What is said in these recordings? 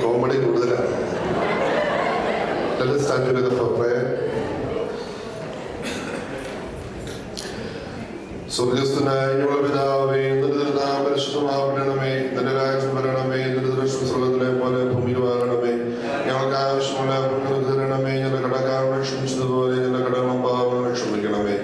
Comedy കൂടുതലാണ്. Let us start together for prayer. സ്വർഗസ്ഥനായ ഞങ്ങളുടെ പിതാവേ, നിന്റെ നാമം പരിശുദ്ധമാകണമേ, നിന്റെ രാജ്യം വരണമേ, നിന്റെ ദൃഷ്ടി സ്വർഗ്ഗത്തിലെ പോലെ ഭൂമിയിലുമാകണമേ. ഞങ്ങൾക്ക് ആവശ്യമുള്ള പുണ്യം തരണമേ, ഞങ്ങളുടെ കടക്കാരോട് ക്ഷമിച്ചതുപോലെ ഞങ്ങളുടെ കടങ്ങളും പാപങ്ങളും ക്ഷമിക്കണമേ.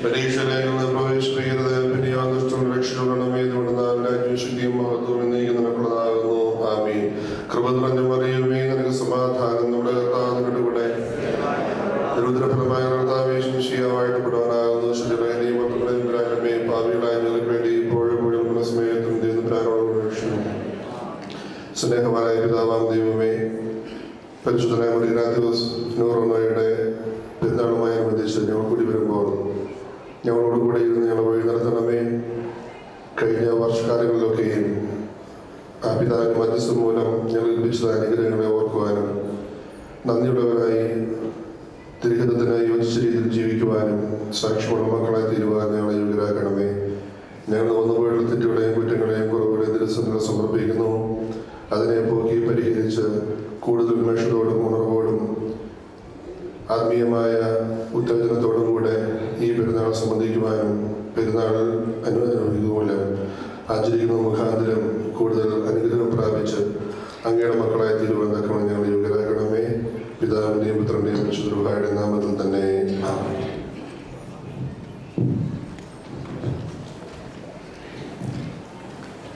പരീക്ഷയിലേക്ക് പ്രവേശിപ്പിക്കരുത്, പിന്നെയോ ദുഷ്ടങ്ങൾ രക്ഷിക്കണമേ. ഇതുകൊണ്ട് രാജ്യവും ശക്തിയും മഹത്വവും എന്നേക്കും നിനക്കുള്ളതാകുന്നു. ആമീൻ. കൃപ നിറഞ്ഞ മറിയമേ, നിനക്ക് സമാധാനം. നമ്മുടെ കർത്താവ് നിങ്ങളുടെ കൂടെ. ദരിദ്രഫലമായ കർത്താവേ, ശിശിയാവായിട്ടപ്പെടുവാനാകുന്നു. ശുചിയായ മക്കളെ ഭാവികളായ ഞങ്ങൾക്ക് വേണ്ടി ഇപ്പോഴും സമയത്തും ദൈവത്തിനോട് രക്ഷിക്കുന്നു. സ്നേഹമായ പിതാവാം ദൈവമേ, പരിശുദ്ധനായ മറിയനാഥോസ് നൂറോണയുടെ പെരുന്നാളുമായി അനുബന്ധിച്ച് ഞങ്ങൾ കൂടി വരുമ്പോൾ ഞങ്ങളോട് കൂടെ ഇരുന്ന് ഞങ്ങൾ വഴി നടത്തണമേ. കഴിഞ്ഞ വർഷകാലങ്ങളിലൊക്കെയും ആ പിതാവിന്റെ മധ്യസ്ഥം മൂലം ഞങ്ങൾ ലഭിച്ചത് അനുഗ്രഹങ്ങളെ ഓർക്കുവാനും നന്ദിയുള്ളവരായി തിരുഹിതത്തിന് യോജിച്ച രീതിയിൽ ജീവിക്കുവാനും സാക്ഷ്യമുള്ള മക്കളായി തീരുവാൻ ഞങ്ങളെ യോഗ്യരാക്കണമേ. ഞങ്ങൾ വന്നുപോയുള്ള തെറ്റുകളെയും കുറ്റങ്ങളെയും കുറവുകളെയും ദിവസങ്ങൾ സമർപ്പിക്കുന്നു. അതിനെ പോക്കി പരിഹരിച്ച് കൂടുതൽ ഉന്മേഷത്തോടും ഉണർവോടും ആത്മീയമായ ഉത്തേജനത്തോടും കൂടെ ഈ പെരുന്നാൾ സംബന്ധിക്കുവാനും പെരുന്നാൾ മൂലം ആചരിക്കുന്ന മുഖാന്തരം കൂടുതൽ അനുഗ്രഹം പ്രാപിച്ച് അങ്ങയുടെ മക്കളായി തീരുവാൻ തക്കവണ്ണം ഞങ്ങൾ യോഗ്യരാക്കണമേ. പിതാവിന്റെയും പുത്രന്റെയും പരിശുദ്ധരുടെ നാമത്തിൽ തന്നെ ആമേൻ.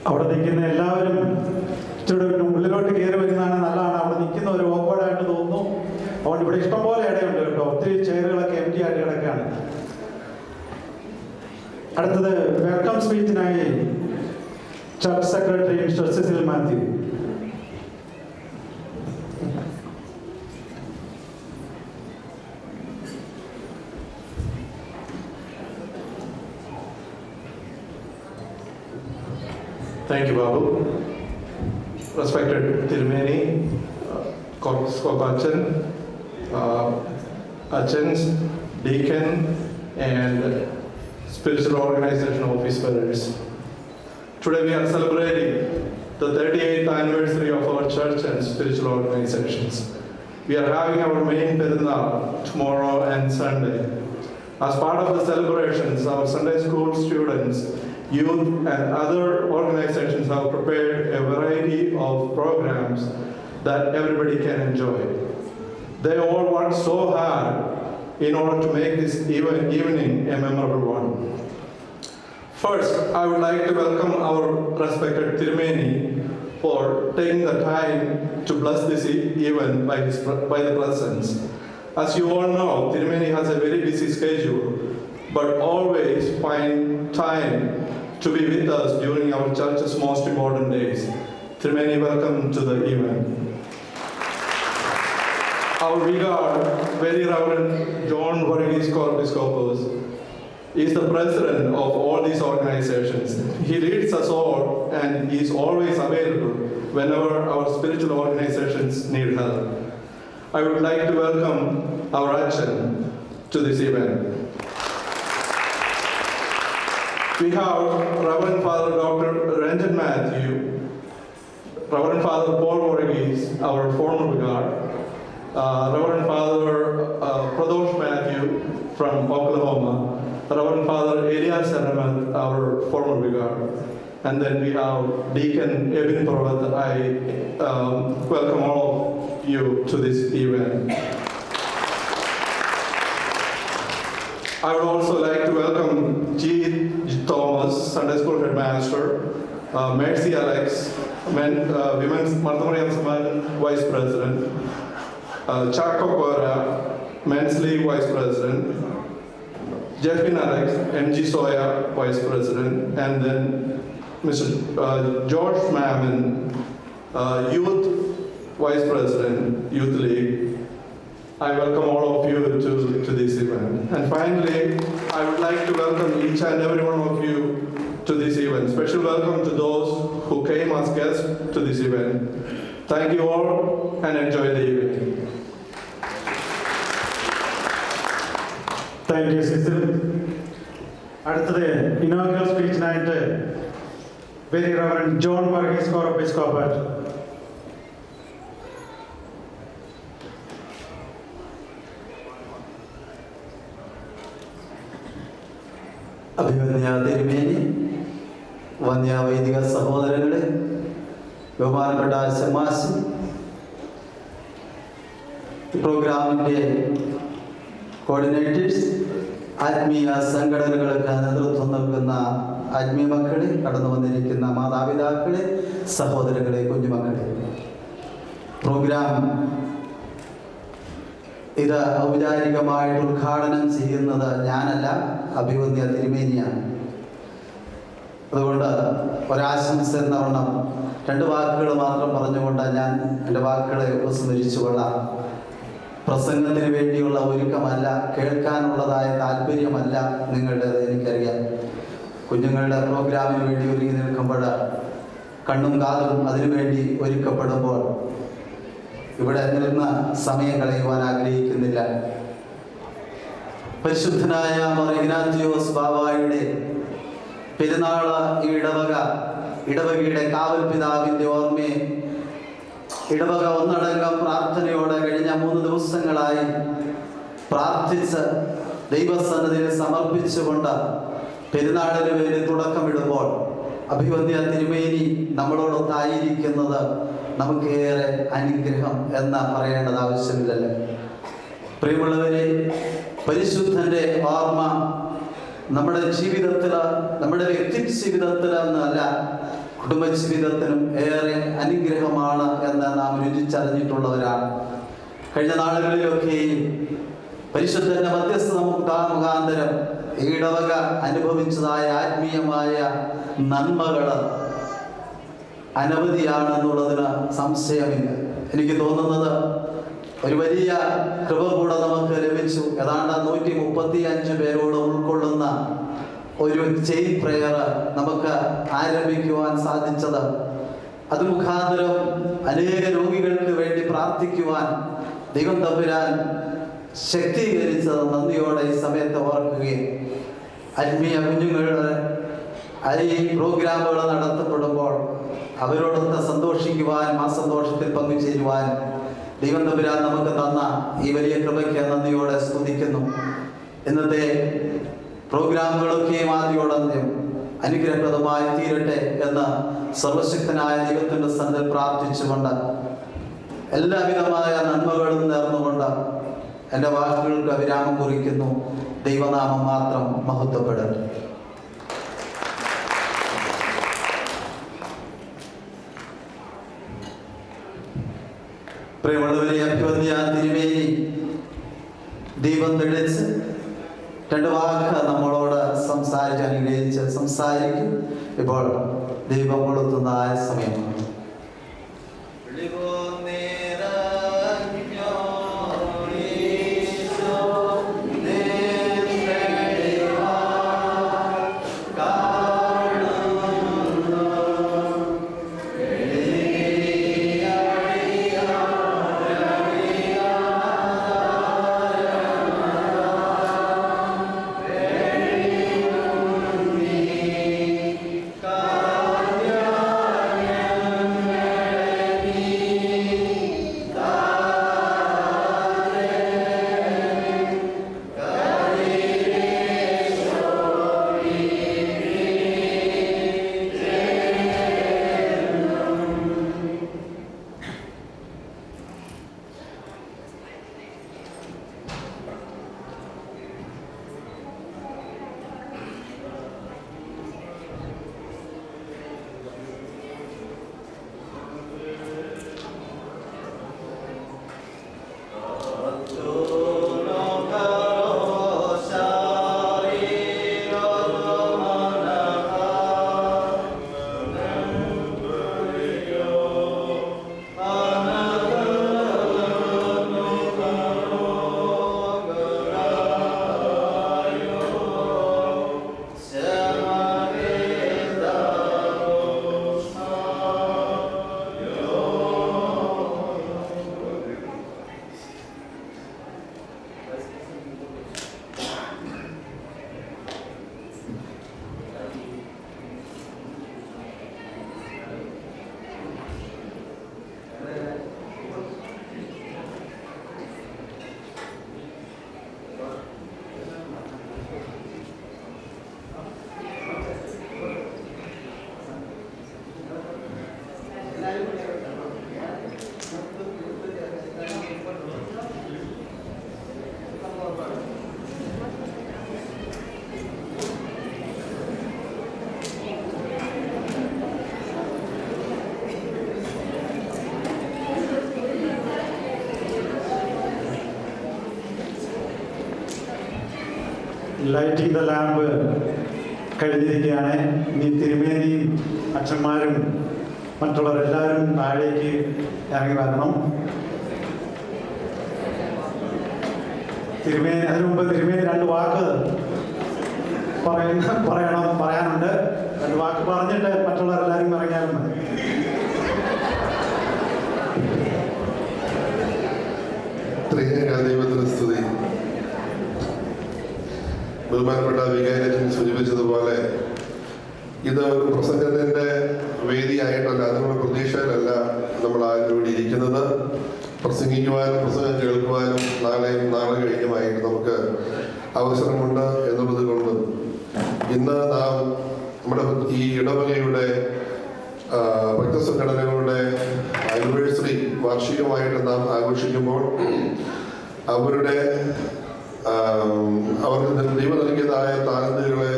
അവിടെ നിൽക്കുന്ന എല്ലാവരും ഇച്ചിരി ഉള്ളിലോട്ട് കയറി വരുന്നതാണ് നല്ലതാണ്. അവിടെ നിൽക്കുന്ന ഒരു ഓക്വേർഡായിട്ട് തോന്നുന്നു. അതുകൊണ്ട് ഇവിടെ ഇഷ്ടംപോലെ ഇടയുണ്ട് കേട്ടോ. ഒത്തിരി ചെയറുകളൊക്കെ എംറ്റി ആയിട്ട് കിടക്കുകയാണ്. അടുത്തത് വെൽക്കം സ്പീച്ചിനായി church secretary mister Cecil Mathew. Thank you, Babu. Respected Tirumeni, Kokachan, Achans, Deacon, and spiritual organization officers. Today we are celebrating the 38th anniversary of our church and spiritual organizations. We are having our main Perunal tomorrow and Sunday. As part of the celebrations, our Sunday school students, youth and other organizations have prepared a variety of programs that everybody can enjoy. They all worked so hard in order to make this evening a memorable one. First, I would like to welcome our respected Tirumeni for taking the time to bless this event by the presence. As you all know, Tirumeni has a very busy schedule, but always find time to be with us during our church's most important days. Tirumeni, welcome to the event. Our regard, Very Reverend John Varghese Corpiscopus, is the president of all these organizations. He leads us all and he is always available whenever our spiritual organizations need help. I would like to welcome our Achan to this event. We have Reverend Father Dr. Ranjan Matthew, Reverend Father Paul Varghese, our former vicar, Reverend Father Pradosh Matthew from Oklahoma, Reverend Father Elias Saramat, our former vicar, and then we have Deacon Ebin Parvat. I welcome all of you to this event. I would also like to welcome G. Thomas, Sunday School Headmaster, Mercy Alex, Women's Marthamariam Samajan Vice President, Chaco Cora, Men's League Vice President, Jeffin Alex, MG Soya Vice President, and then Mr. George Mammon, Youth Vice President, Youth League. I welcome all of you to this event. And finally, I would like to welcome each and every one of you to this event. Special welcome to those who came as guests to this event. Thank you all and enjoy the evening. Thank you, Cecil. അടുത്തത് inaugural സ്പീച്ചിനായിട്ട് Very Reverend John Varghese, Episcopal. അഭിമന്യ തിരുമേനി, വന്യവൈദിക സഹോദരങ്ങളെ, ബഹുമാനപ്പെട്ട ശമാശ്, പ്രോഗ്രാമിൻ്റെ coordinators, ആത്മീയ സംഘടനകൾക്ക് നേതൃത്വം നൽകുന്ന ആത്മീയ മക്കളെ, കടന്നു വന്നിരിക്കുന്ന മാതാപിതാക്കളെ, സഹോദരങ്ങളെ, കുഞ്ഞുമക്കളെ, പ്രോഗ്രാം ഇത് ഔപചാരികമായിട്ട് ഉദ്ഘാടനം ചെയ്യുന്നത് ഞാനല്ല, അഭിമന്യ തിരുമേനിയാണ്. അതുകൊണ്ട് ഒരാശംസ എന്നവണ്ണം 2 വാക്കുകൾ മാത്രം പറഞ്ഞുകൊണ്ട് ഞാൻ എൻ്റെ വാക്കുകളെ ഉപസംഹരിച്ചു കൊള്ളാം. പ്രസംഗത്തിന് വേണ്ടിയുള്ള ഒരുക്കമല്ല, കേൾക്കാനുള്ളതായ താല്പര്യമല്ല നിങ്ങളുടേത്, എനിക്കറിയാം. കുഞ്ഞുങ്ങളുടെ പ്രോഗ്രാമിന് വേണ്ടി ഒരുങ്ങി നിൽക്കുമ്പോൾ, കണ്ണും കാതും അതിനുവേണ്ടി ഒരുക്കപ്പെടുമ്പോൾ ഇവിടെ നിന്ന് സമയം കളയുവാൻ ആഗ്രഹിക്കുന്നില്ല. പരിശുദ്ധനായ ഇഗ്നാത്തിയോസ് ബാവായുടെ പെരുന്നാൾ ഈ ഇടവകയുടെ കാവൽ പിതാവിൻ്റെ ഓർമ്മയെ ഇടവക ഒന്നടങ്കം പ്രാർത്ഥനയോടെ കഴിഞ്ഞ 3 ദിവസങ്ങളായി പ്രാർത്ഥിച്ച് ദൈവസന്നിധിയിൽ സമർപ്പിച്ചുകൊണ്ട് പെരുന്നാളിന് വേണ്ടി തുടക്കമിടുമ്പോൾ അഭിവന്യ തിരുമേനി നമ്മളോടൊത്തായിരിക്കുന്നത് നമുക്കേറെ അനുഗ്രഹം എന്ന് പറയേണ്ടത് ആവശ്യമില്ലല്ലോ. പ്രിയമുള്ളവരെ, പരിശുദ്ധൻ്റെ ഓർമ്മ നമ്മുടെ ജീവിതത്തിൽ, നമ്മുടെ വ്യക്തി ജീവിതത്തിൽ എന്നല്ല, കുടുംബജീവിതത്തിനും ഏറെ അനുഗ്രഹമാണ് എന്ന് നാം രുചിച്ചറിഞ്ഞിട്ടുള്ളവരാണ്. കഴിഞ്ഞ നാളുകളിലൊക്കെയും പരിശുദ്ധന്റെ മധ്യസ്ഥ മുഖാന്തരം ഇടവക അനുഭവിച്ചതായ ആത്മീയമായ നന്മകൾ അനവധിയാണെന്നുള്ളതിന് സംശയമില്ല. എനിക്ക് തോന്നുന്നത് ഒരു വലിയ കൃപ കൂടെ നമുക്ക് ലഭിച്ചു. ഏതാണ്ട് 135 പേരോട് ഉൾക്കൊള്ളുന്ന ഒരു ചെയിൻ പ്രയർ നമുക്ക് ആരംഭിക്കുവാൻ സാധിച്ചത്, അത് മുഖാന്തരം അനേക രോഗികൾക്ക് വേണ്ടി പ്രാർത്ഥിക്കുവാൻ ദൈവം തമ്പുരാൻ ശക്തീകരിച്ചത് നന്ദിയോടെ ഈ സമയത്ത് ഓർക്കുകയും, ആത്മീയ കുഞ്ഞുങ്ങളുടെ ഈ പ്രോഗ്രാമുകൾ നടത്തപ്പെടുമ്പോൾ അവരോടൊത്ത് സന്തോഷിക്കുവാനും ആ സന്തോഷത്തിൽ പങ്കുചേരുവാനും ദൈവം തമ്പുരാൻ നമുക്ക് തന്ന ഈ വലിയ കൃപയ്ക്ക് നന്ദിയോടെ സ്തുതിക്കുന്നു. ഇന്നത്തെ പ്രോഗ്രാമുകളൊക്കെയും ആദ്യോടന്ത്യം അനുഗ്രഹപ്രദമായി തീരട്ടെ എന്ന് സർവശക്തനായ ദൈവത്തിൻ്റെ സന്നിധിയിൽ പ്രാർത്ഥിച്ചുകൊണ്ട്, എല്ലാവിധമായ നന്മകളും നേർന്നുകൊണ്ട് എൻ്റെ വാക്കുകൾക്ക് വിരാമം കുറിക്കുന്നു. ദൈവനാമം മാത്രം മഹത്വപ്പെടട്ടെ. പ്രിയമുള്ളവരെ, അഭിവന്യ തിരുമേനി ദീപം തെളിച്ച് 2 വാക്ക് നമ്മളോട് സംസാരിച്ച് അനുഗ്രഹിച്ച് സംസാരിക്കും. ഇപ്പോൾ ദീപം കൊളുത്തുന്ന സമയമാണ്. ലൈറ്റിംഗ് ദ ലാമ്പ് കഴിഞ്ഞിരിക്കുകയാണ്. ഇനി തിരുമേനിയും അച്ഛന്മാരും മറ്റുള്ളവരെല്ലാവരും താഴേക്ക് ഇറങ്ങി വരണം. തിരുമേനി അതിനു മുമ്പ് തിരുമേനി 2 വാക്ക് പറയാനുണ്ട്. 2 വാക്ക് പറഞ്ഞിട്ട് മറ്റുള്ളവരെല്ലാവരും ഇറങ്ങിയാലും മതി. ദൈവത്തിന് സ്തുതി. ബഹുമാനപ്പെട്ട വികാരിയച്ഛൻ സൂചിപ്പിച്ചതുപോലെ ഇത് ഒരു പ്രസംഗത്തിന്റെ വേദിയായിട്ടല്ല, അതിനുള്ള പ്രതീക്ഷയിലല്ല നമ്മൾ ആരും ഇവിടെ ഇരിക്കുന്നത്. പ്രസംഗിക്കുവാനും പ്രസംഗം കേൾക്കുവാനും നാളെ കഴിഞ്ഞുമായിട്ട് നമുക്ക് അവസരമുണ്ട് എന്നുള്ളത് കൊണ്ട് ഇന്ന് നാം നമ്മുടെ ഈ ഇടവകയുടെ ഭക്തസംഘടനകളുടെ ആനിവേഴ്സറി വാർഷികമായിട്ട് നാം ആഘോഷിക്കുമ്പോൾ അവർക്ക് ദൈവം നൽകിയതായ താലന്തുകളെ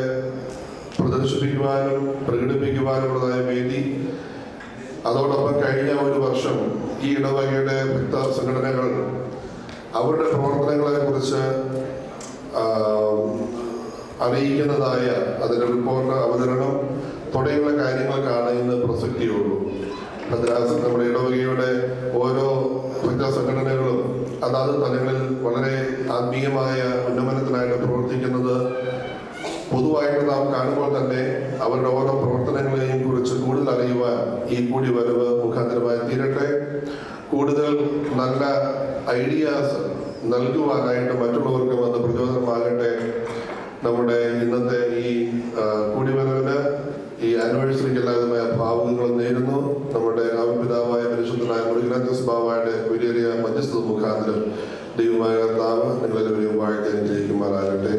പ്രദർശിപ്പിക്കുവാനും പ്രകടിപ്പിക്കുവാനുള്ളതായ വേദി, അതോടൊപ്പം കഴിഞ്ഞ ഒരു വർഷം ഈ ഇടവകയുടെ ഭക്ത സംഘടനകൾ അവരുടെ പ്രവർത്തനങ്ങളെ കുറിച്ച് അറിയിക്കുന്നതായ അതിൻ്റെ റിപ്പോർട്ട് അവതരണം തുടങ്ങിയുള്ള കാര്യങ്ങൾക്കാണ് ഇന്ന് പ്രസക്തിയുള്ളൂ. ഭദ്രാസനം നമ്മുടെ ഇടവകയുടെ ഓരോ ഭക്ത സംഘടനകളും അതാത് തലങ്ങളിൽ വളരെ ആത്മീയമായ ഉന്നമനത്തിനായിട്ട് പ്രവർത്തിക്കുന്നത് പൊതുവായിട്ട് നാം കാണുമ്പോൾ തന്നെ അവരുടെ ഓരോ പ്രവർത്തനങ്ങളെയും കുറിച്ച് കൂടുതൽ അറിയുവാൻ ഈ കൂടി വരവ് മുഖാന്തരമായി തീരട്ടെ. കൂടുതൽ നല്ല ഐഡിയാസ് നൽകുവാനായിട്ട് മറ്റുള്ളവർക്കും അത് പ്രചോദനമാകട്ടെ. നമ്മുടെ ഇന്നത്തെ ഈ കൂടിവരവിന് ഈ ആനിവേഴ്സറിക്ക് എല്ലാവിധമായ ഭാവുകങ്ങൾ നേരുന്നു. നമ്മുടെ പിതാവായ പരിശുദ്ധനായ മുരുകനാഥസ് ബാബയുടെ വലിയ മധ്യസ്ഥത മുഖാന്തരം ദൈവമായ കർത്താവ് നിങ്ങളെല്ലാവരെയും വാഴ്ത്തി അനുഗ്രഹിക്കുമാറാകട്ടെ.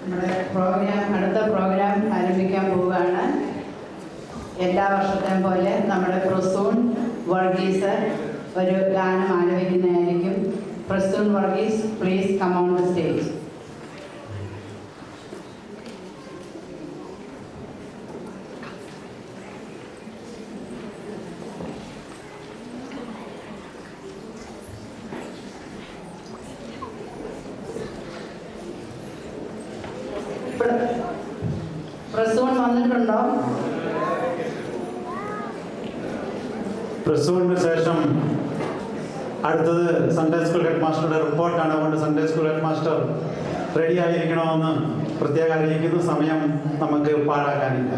നമ്മുടെ അടുത്ത പ്രോഗ്രാം ആരംഭിക്കാൻ പോവുകയാണ്. എല്ലാ വർഷത്തെയും പോലെ നമ്മുടെ പ്രസൂൺ വർഗീസ് ഒരു ഗാനം ആലപിക്കുന്നതായിരിക്കും. Prasoon Varghese, please come on the stage. Prasoon വന്നിട്ടുണ്ടോ? പ്രസൂണിന് ശേഷം അടുത്തത് സൺഡേ സ്കൂൾ ഹെഡ് മാസ്റ്ററുടെ റിപ്പോർട്ടാണ്. അതുകൊണ്ട് Sunday school head master ready ആയിരിക്കണമെന്ന് പ്രത്യേകം അറിയിക്കുന്നു. സമയം നമുക്ക് പാഴാക്കാനില്ല.